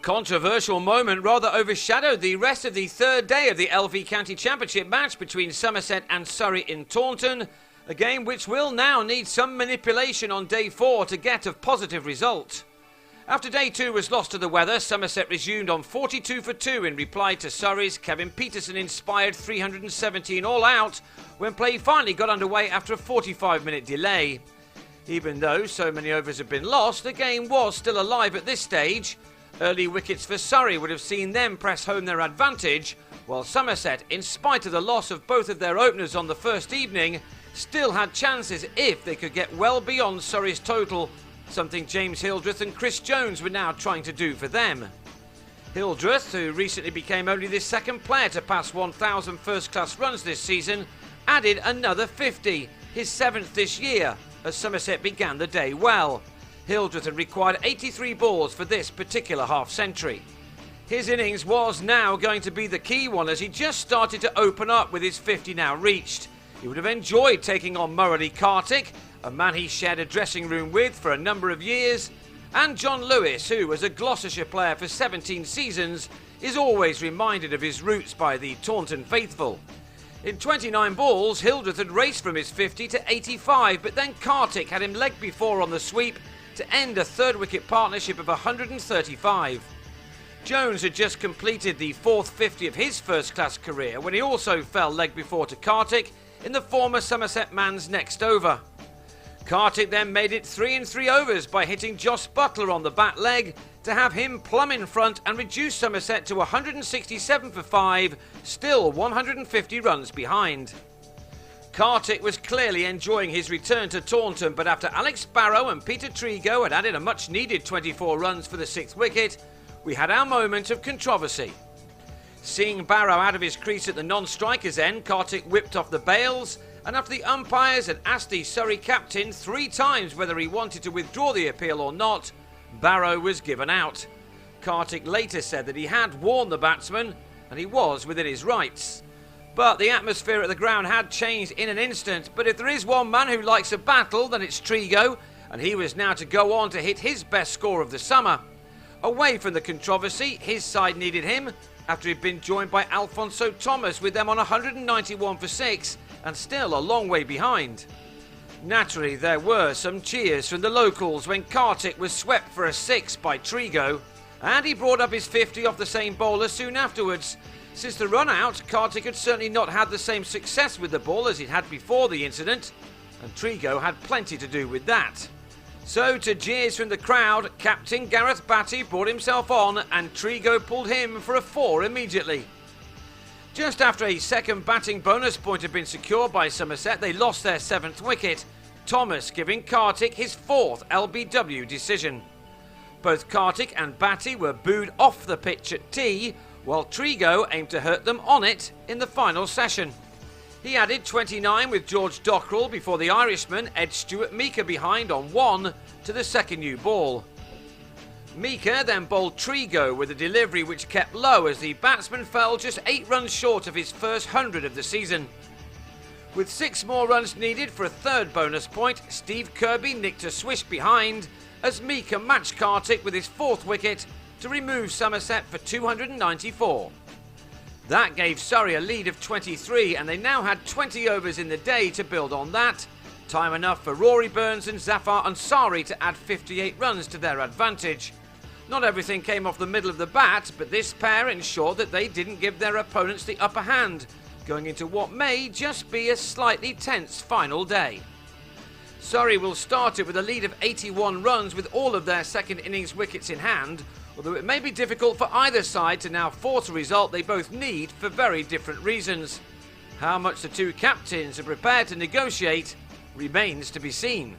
controversial moment rather overshadowed the rest of the third day of the LV County Championship match between Somerset and Surrey in Taunton, a game which will now need some manipulation on day 4 to get a positive result. After day 2 was lost to the weather, Somerset resumed on 42 for 2 in reply to Surrey's Kevin Peterson-inspired 317 all-out when play finally got underway after a 45-minute delay. Even though so many overs had been lost, the game was still alive at this stage. Early wickets for Surrey would have seen them press home their advantage, while Somerset, in spite of the loss of both of their openers on the first evening, still had chances if they could get well beyond Surrey's total, something James Hildreth and Chris Jones were now trying to do for them. Hildreth, who recently became only the second player to pass 1,000 first-class runs this season, added another 50, his 7th this year, as Somerset began the day well. Hildreth had required 83 balls for this particular half-century. His innings was now going to be the key one as he just started to open up with his 50 now reached. He would have enjoyed taking on Murali Kartik, a man he shared a dressing room with for a number of years, and John Lewis, who, as a Gloucestershire player for 17 seasons, is always reminded of his roots by the Taunton faithful. In 29 balls, Hildreth had raced from his 50 to 85, but then Kartik had him legged before on the sweep to end a third-wicket partnership of 135. Jones had just completed the 4th 50 of his first-class career when he also fell leg before to Kartik in the former Somerset man's next over. Kartik then made it 3 in 3 overs by hitting Joss Butler on the bat leg to have him plumb in front and reduce Somerset to 167 for 5, still 150 runs behind. Kartik was clearly enjoying his return to Taunton, but after Alex Barrow and Peter Trigo had added a much-needed 24 runs for the 6th wicket, we had our moment of controversy. Seeing Barrow out of his crease at the non-striker's end, Kartik whipped off the bails, and after the umpires had asked the Surrey captain 3 times whether he wanted to withdraw the appeal or not, Barrow was given out. Kartik later said that he had warned the batsman, and he was within his rights. But the atmosphere at the ground had changed in an instant, but if there is one man who likes a battle, then it's Trigo, and he was now to go on to hit his best score of the summer. Away from the controversy, his side needed him, after he'd been joined by Alphonso Thomas with them on 191 for 6, and still a long way behind. Naturally, there were some cheers from the locals when Kartik was swept for a 6 by Trigo, and he brought up his 50 off the same bowler soon afterwards. Since the run-out, Kartik had certainly not had the same success with the ball as he'd had before the incident, and Trigo had plenty to do with that. So, to jeers from the crowd, Captain Gareth Batty brought himself on, and Trigo pulled him for a 4 immediately. Just after a second batting bonus point had been secured by Somerset, they lost their 7th wicket, Thomas giving Kartik his 4th LBW decision. Both Kartik and Batty were booed off the pitch at tea, while Trigo aimed to hurt them on it in the final session. He added 29 with George Dockrell before the Irishman edged Stuart Meaker behind on 1 to the second new ball. Meaker then bowled Trigo with a delivery which kept low as the batsman fell just 8 runs short of his first 100 of the season. With 6 more runs needed for a 3rd bonus point, Steve Kirby nicked a swish behind as Meaker matched Kartik with his 4th wicket to remove Somerset for 294. That gave Surrey a lead of 23, and they now had 20 overs in the day to build on that. Time enough for Rory Burns and Zafar Ansari to add 58 runs to their advantage. Not everything came off the middle of the bat, but this pair ensured that they didn't give their opponents the upper hand, going into what may just be a slightly tense final day. Surrey will start it with a lead of 81 runs with all of their second innings wickets in hand, although it may be difficult for either side to now force a result they both need for very different reasons. How much the two captains are prepared to negotiate remains to be seen.